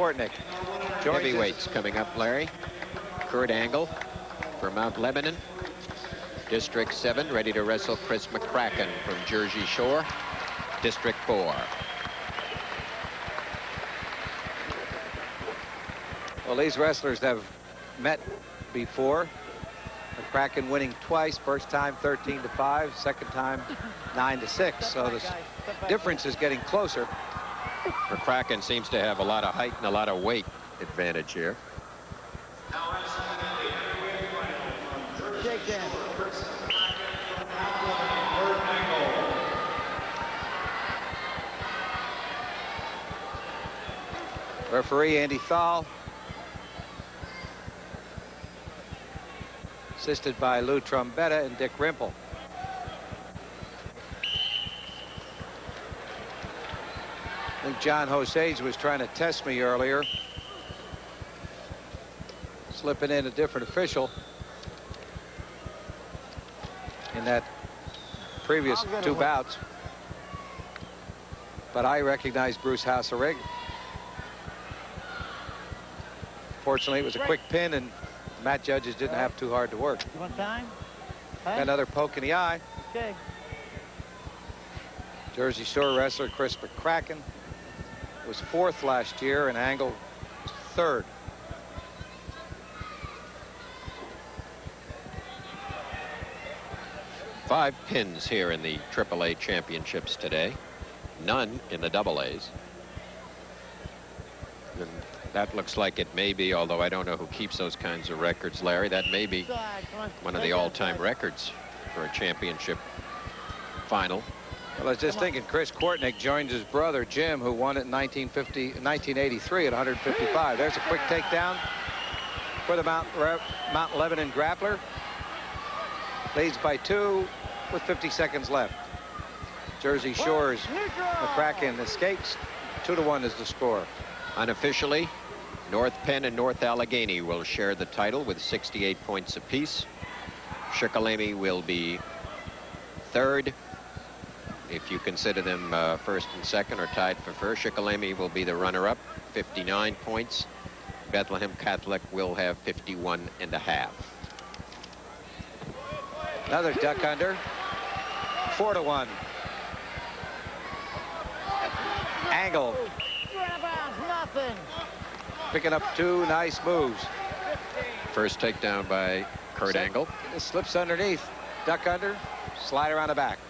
Kortnick. Heavyweights coming up, Larry. Kurt Angle for Mount Lebanon. District 7, ready to wrestle Chris McCracken from Jersey Shore. District 4. Well, these wrestlers have met before. McCracken winning twice. First time 13-5. Second time 9-6. So the difference is getting closer. McCracken seems to have a lot of height and a lot of weight advantage here. Referee Andy Thal, assisted by Lou Trombetta and Dick Rimple. I think John Osage was trying to test me earlier, slipping in a different official in that previous two bouts. But I recognize Bruce Hasserig. Fortunately, it was a quick pin, and mat judges didn't have too hard to work. You want time? Another poke in the eye. Okay. Jersey Shore wrestler Chris McCracken was 4th last year, and Angle was 3rd. Five pins here in the AAA championships today. None in the AA's. And that looks like it may be, although I don't know who keeps those kinds of records, Larry, that may be one of the all-time records for a championship final. Well, I was just thinking Chris Kortnick joined his brother Jim, who won it in 1983 at 155. There's a quick takedown for the Mount Lebanon grappler. Leads by 2 with 50 seconds left. Jersey Shore's McCracken escapes. 2-1 is the score. Unofficially, North Penn and North Allegheny will share the title with 68 points apiece. Shikellamy will be 3rd. If you consider them first and second or tied for first, Shikellamy will be the runner-up, 59 points. Bethlehem Catholic will have 51.5. Another duck under. 4-1. Angle. Picking up 2 nice moves. First takedown by Kurt Angle. It slips underneath. Duck under. Slide around the back.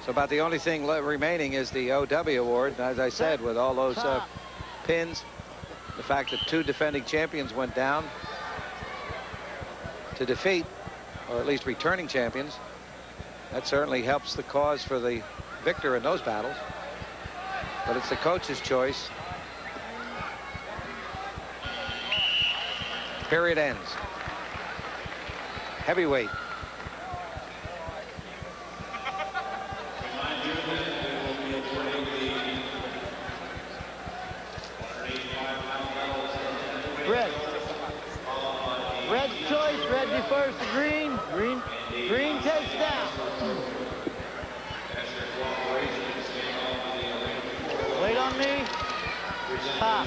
So about the only thing remaining is the OW award. And as I said, with all those pins, the fact that 2 defending champions went down to defeat, or at least returning champions, that certainly helps the cause for the victor in those battles. But it's the coach's choice. Period ends. Heavyweight. Red. Red's choice. Red defers to green. Green takes down. Wait on me. Pop.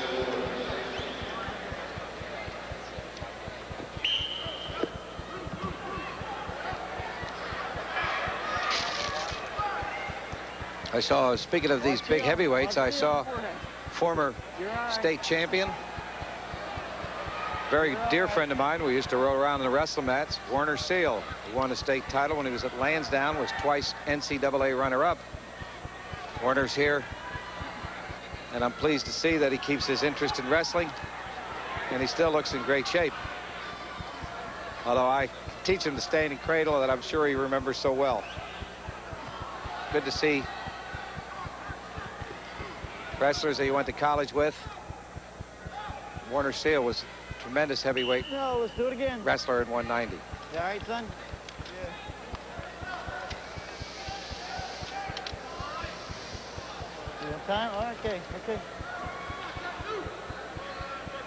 I saw, speaking of these big heavyweights, I saw former state champion, very dear friend of mine. We used to roll around in the wrestle mats, Warner Seal, who won a state title when he was at Lansdowne, was twice NCAA runner-up. Warner's here, and I'm pleased to see that he keeps his interest in wrestling, and he still looks in great shape. Although I teach him the standing cradle that I'm sure he remembers so well. Good to see wrestlers that he went to college with. Warner Seal was a tremendous heavyweight Let's do it again. wrestler in 190. You all right, son? Yeah. You want time? Oh, okay.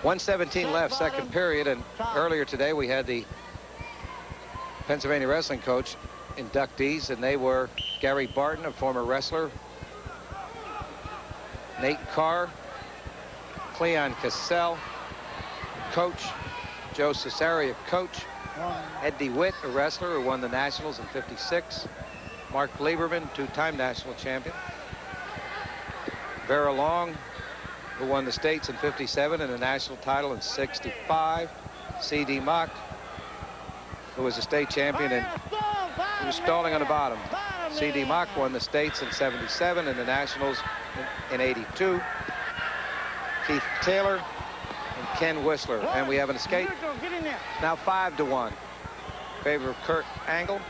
1:17 left, second period, and earlier today we had the Pennsylvania wrestling coach inductees, and they were Gary Barton, a former wrestler, Nate Carr, Cleon Cassell, coach. Joe Cesaria, coach. Ed DeWitt, a wrestler who won the Nationals in '56. Mark Lieberman, two-time national champion. Vera Long, who won the States in '57 and a national title in '65. C.D. Mock, who was a state champion, and he was stalling on the bottom. C.D. Mock won the States in '77 and the Nationals in '82. Keith Taylor and Ken Whistler. And we have an escape. Now 5-1 in favor of Kurt Angle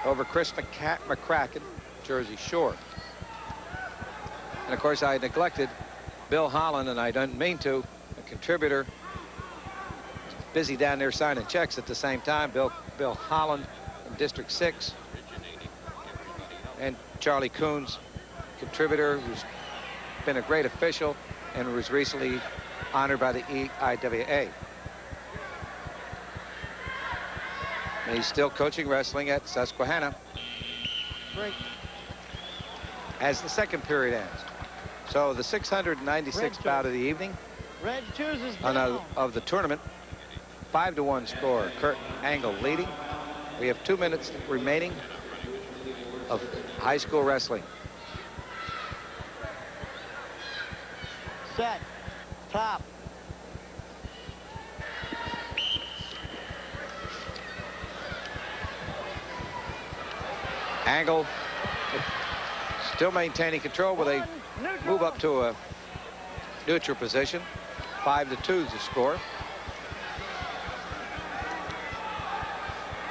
over Chris McCracken, Jersey Shore. And of course, I neglected Bill Holland, and I don't mean to, a contributor. Busy down there signing checks at the same time. Bill Holland from District 6. And Charlie Coons, contributor, who's been a great official and was recently honored by the PIAA. And he's still coaching wrestling at Susquehanna. Break. As the second period ends. So the 696th bout of the evening. Red chooses down. Of the tournament. 5-1 score. Kurt Angle leading. We have 2 minutes remaining of high school wrestling. Set. Top. Angle still maintaining control, but they move up to a neutral position. 5-2 is the score.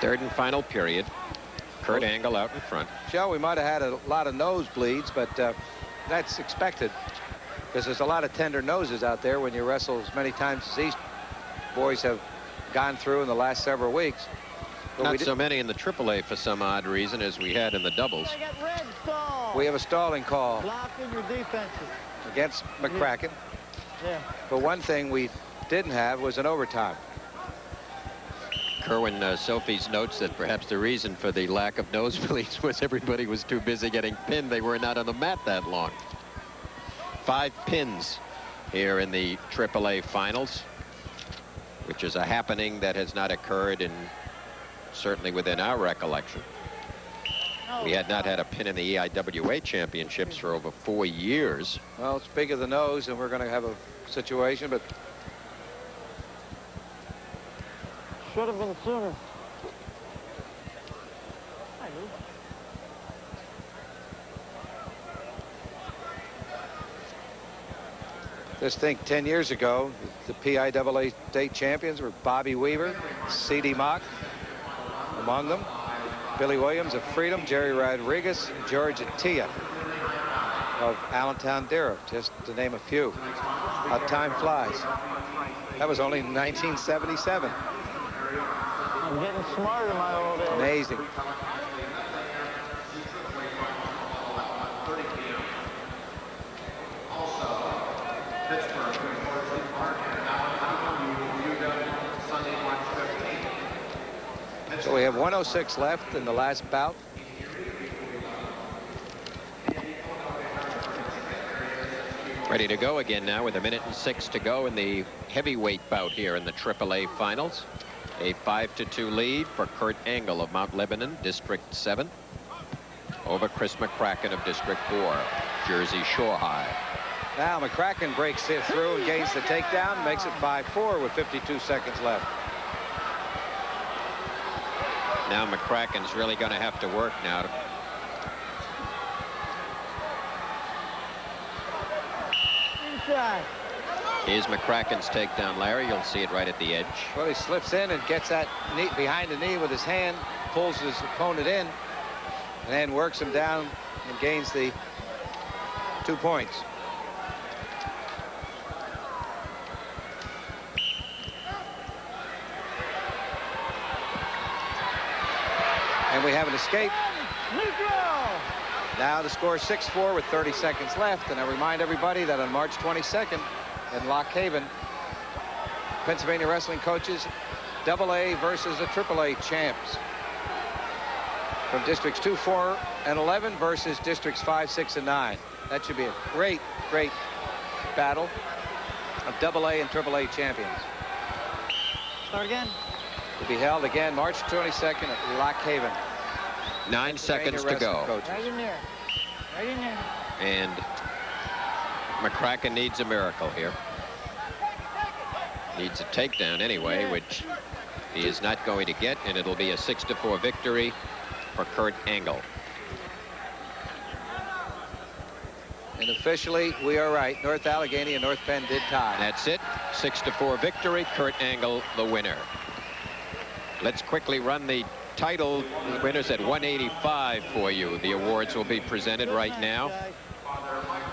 Third and final period. Kurt Angle out in front. Joe, we might have had a lot of nosebleeds, but that's expected because there's a lot of tender noses out there when you wrestle as many times as these boys have gone through in the last several weeks. But not so many in the AAA for some odd reason as we had in the doubles. They got red stall. We have a stalling call Blocking your defenses. against McCracken. Yeah. But one thing we didn't have was an overtime. Kerwin Sophie's notes that perhaps the reason for the lack of nosebleeds was everybody was too busy getting pinned. They were not on the mat that long. 5 pins here in the AAA finals, which is a happening that has not occurred in certainly within our recollection. We had not had a pin in the EIWA championships for over 4 years. Well, it's big of the nose, and we're going to have a situation, but Should have been sooner. just think 10 years ago, the PIAA state champions were Bobby Weaver, C.D. Mock among them, Billy Williams of Freedom, Jerry Rodriguez, and George Attia of Allentown, Durham, just to name a few. How time flies. That was only in 1977. I'm getting smarter in my old age. Amazing. So we have 106 left in the last bout. Ready to go again now with 1:06 to go in the heavyweight bout here in the AAA finals. A 5-2 lead for Kurt Angle of Mount Lebanon, District 7, over Chris McCracken of District 4, Jersey Shore High. Now McCracken breaks it through and gains the takedown, makes it 5-4 with 52 seconds left. Now McCracken's really going to have to work now. Inside. Here's McCracken's takedown, Larry. You'll see it right at the edge. Well, he slips in and gets that knee behind the knee with his hand, pulls his opponent in, and then works him down and gains the 2 points. And we have an escape. Neutral. Now the score is 6-4 with 30 seconds left. And I remind everybody that on March 22nd in Lock Haven, Pennsylvania wrestling coaches AA versus the AAA champs. from districts 2, 4, and 11 versus districts 5, 6, and 9. That should be a great, great battle of AA and AAA champions. Start again. To be held again March 22nd at Lock Haven. 9 seconds to go. Right in there. Right in there. And McCracken needs a miracle here. Needs a takedown anyway, which he is not going to get, and it'll be a 6-4 victory for Kurt Angle. And officially, we are right. North Allegheny and North Penn did tie. That's it. 6-4 victory. Kurt Angle, the winner. Let's quickly run the title winners at 185 for you. The awards will be presented right now.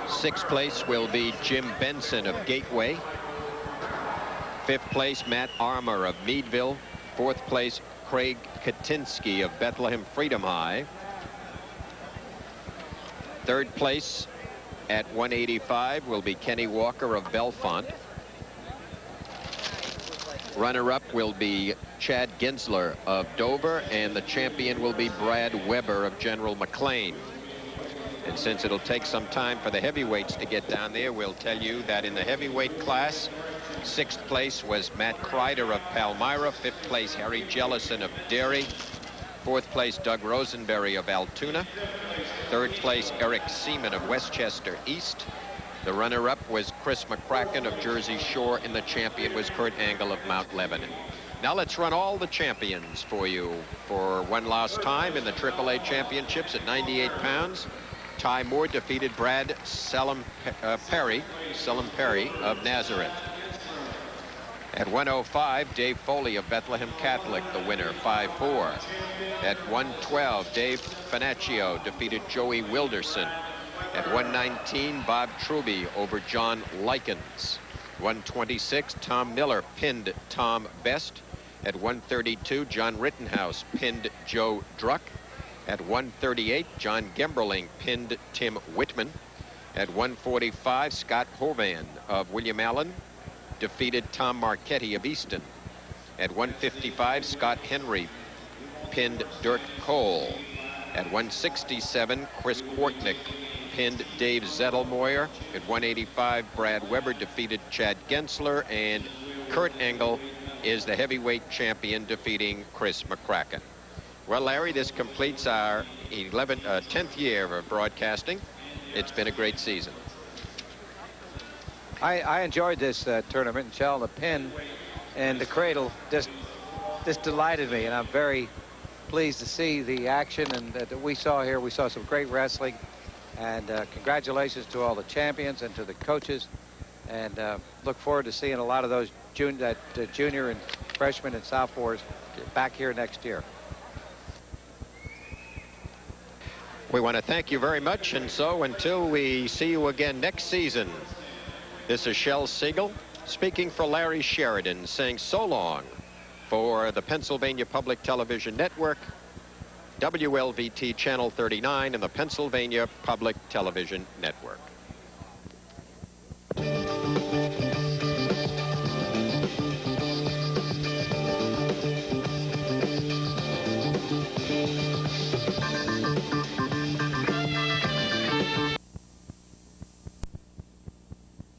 6th place will be Jim Benson of Gateway. 5th place, Matt Armour of Meadville. 4th place, Craig Katinsky of Bethlehem Freedom High. 3rd place at 185 will be Kenny Walker of Bellefonte. Runner-up will be Chad Ginsler of Dover, and the champion will be Brad Weber of General McLean. And since it'll take some time for the heavyweights to get down there, we'll tell you that in the heavyweight class, 6th place was Matt Kreider of Palmyra. 5th place, Harry Jellison of Derry. 4th place, Doug Rosenberry of Altoona. 3rd place, Eric Seaman of Westchester East. The runner-up was Chris McCracken of Jersey Shore, and the champion was Kurt Angle of Mount Lebanon. Now let's run all the champions for you for one last time in the AAA championships at 98 pounds. Ty Moore defeated Brad Selim Perry of Nazareth. At 105, Dave Foley of Bethlehem Catholic, the winner, 5-4. At 112, Dave Finaccio defeated Joey Wilderson. At 119, Bob Truby over John Likens. 126, Tom Miller pinned Tom Best. At 132, John Rittenhouse pinned Joe Druck. At 138, John Gemberling pinned Tim Whitman. At 145, Scott Hovan of William Allen defeated Tom Marchetti of Easton. At 155, Scott Henry pinned Dirk Cole. At 167, Chris Kwartnick pinned Dave Zettelmoyer. At 185, Brad Weber defeated Chad Gensler, and Kurt Angle is the heavyweight champion, defeating Chris McCracken. Well, Larry, this completes our 10th year of broadcasting. It's been a great season. I enjoyed this tournament, and Shell, the pin and the cradle just delighted me, and I'm very pleased to see the action and that we saw here. We saw some great wrestling, and congratulations to all the champions and to the coaches, and look forward to seeing a lot of those junior and freshmen and sophomores back here next year. We want to thank you very much, and so until we see you again next season, this is Shel Siegel speaking for Larry Sheridan, saying so long for the Pennsylvania Public Television Network, WLVT Channel 39, and the Pennsylvania Public Television Network.